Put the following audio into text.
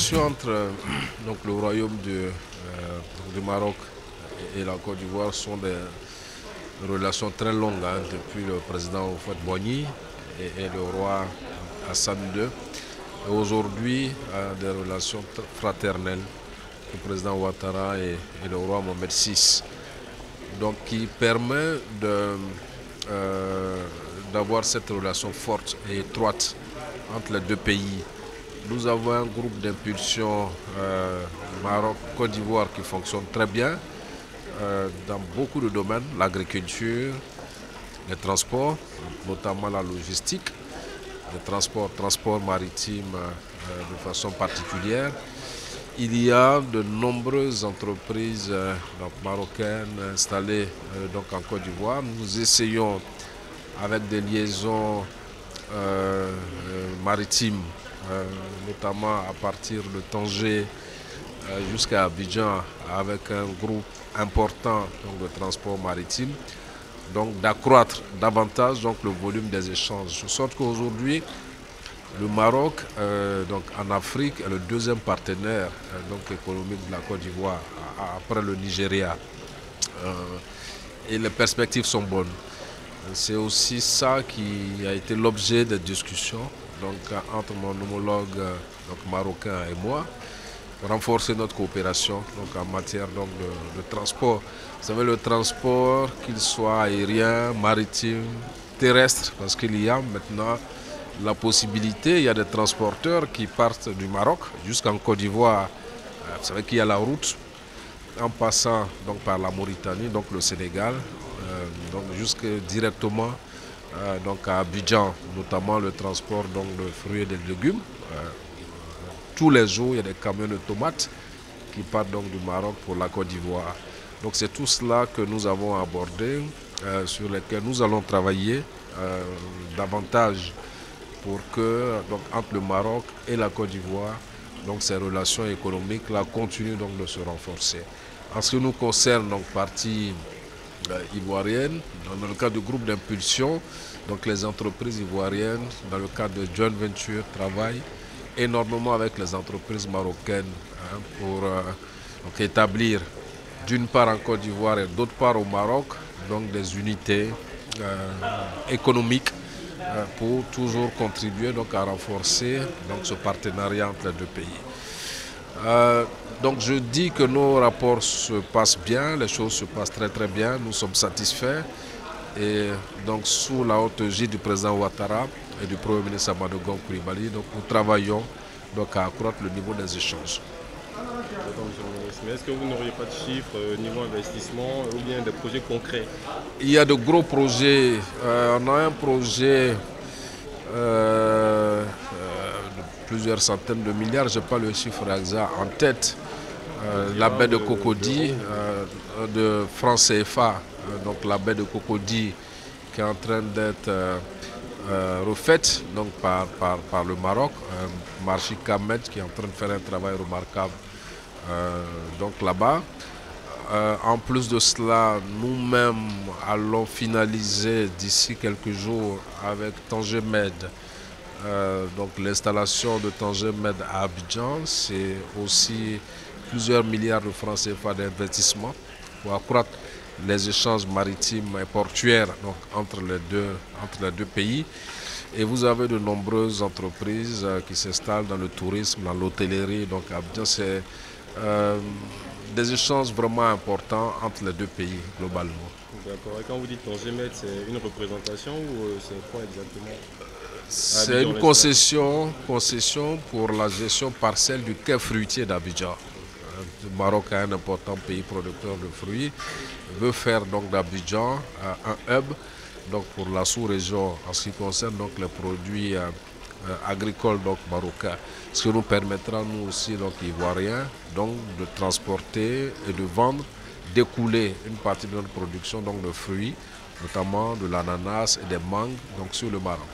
relations entre donc, le royaume du Maroc et la Côte d'Ivoire sont des relations très longues depuis le président Houphouët-Boigny et le roi Hassan II. Et aujourd'hui, des relations fraternelles, le président Ouattara et le roi Mohamed VI. Donc qui permet d'avoir cette relation forte et étroite entre les deux pays. Nous avons un groupe d'impulsion Maroc-Côte d'Ivoire qui fonctionne très bien dans beaucoup de domaines, l'agriculture, les transports, notamment la logistique, les transports maritimes de façon particulière. Il y a de nombreuses entreprises marocaines installées en Côte d'Ivoire. Nous essayons avec des liaisons maritimes, notamment à partir de Tanger jusqu'à Abidjan, avec un groupe important de transport maritime, donc d'accroître davantage le volume des échanges. De sorte qu'aujourd'hui, le Maroc, en Afrique, est le deuxième partenaire économique de la Côte d'Ivoire, après le Nigeria. Et les perspectives sont bonnes. C'est aussi ça qui a été l'objet des discussions entre mon homologue marocain et moi, pour renforcer notre coopération en matière de transport. Vous savez, le transport, qu'il soit aérien, maritime, terrestre, parce qu'il y a maintenant la possibilité, il y a des transporteurs qui partent du Maroc jusqu'en Côte d'Ivoire. Vous savez qu'il y a la route en passant par la Mauritanie, le Sénégal, jusque directement à Abidjan, notamment le transport de fruits et de légumes. Tous les jours, il y a des camions de tomates qui partent du Maroc pour la Côte d'Ivoire. Donc c'est tout cela que nous avons abordé, sur lesquels nous allons travailler davantage pour que entre le Maroc et la Côte d'Ivoire, ces relations économiques là continuent de se renforcer. En ce qui nous concerne, partie ivoirienne, dans le cadre du groupe d'impulsion, les entreprises ivoiriennes, dans le cadre de joint venture, travaillent énormément avec les entreprises marocaines pour établir d'une part en Côte d'Ivoire et d'autre part au Maroc des unités économiques pour toujours contribuer à renforcer ce partenariat entre les deux pays. Donc je dis que nos rapports se passent bien, les choses se passent très très bien, nous sommes satisfaits. Et sous la haute égide du président Ouattara et du Premier ministre Amadou Gon Coulibaly, nous travaillons à accroître le niveau des échanges. Mais est-ce que vous n'auriez pas de chiffres niveau investissement ou bien des projets concrets? Il y a de gros projets. On a un projet de plusieurs centaines de milliards, je n'ai pas le chiffre exact en tête. La baie de Cocody de francs CFA, la baie de Cocody qui est en train d'être refaite par le Maroc, Marchi Kamed qui est en train de faire un travail remarquable là-bas. En plus de cela, nous-mêmes allons finaliser d'ici quelques jours avec Tanger Med. L'installation de Tanger Med à Abidjan, c'est aussi plusieurs milliards de francs CFA d'investissement pour accroître les échanges maritimes et portuaires entre les deux pays. Et vous avez de nombreuses entreprises qui s'installent dans le tourisme, dans l'hôtellerie. Abidjan, c'est des échanges vraiment importants entre les deux pays globalement. D'accord. Et quand vous dites Tanger Med, c'est une représentation ou c'est quoi exactement? C'est une concession pour la gestion partielle du quai fruitier d'Abidjan. Le Maroc est un important pays producteur de fruits. Il veut faire d'Abidjan un hub pour la sous-région en ce qui concerne les produits agricoles marocains. Ce qui nous permettra, nous aussi, ivoiriens, de transporter et de vendre, d'écouler une partie de notre production de fruits, notamment de l'ananas et des mangues sur le Maroc.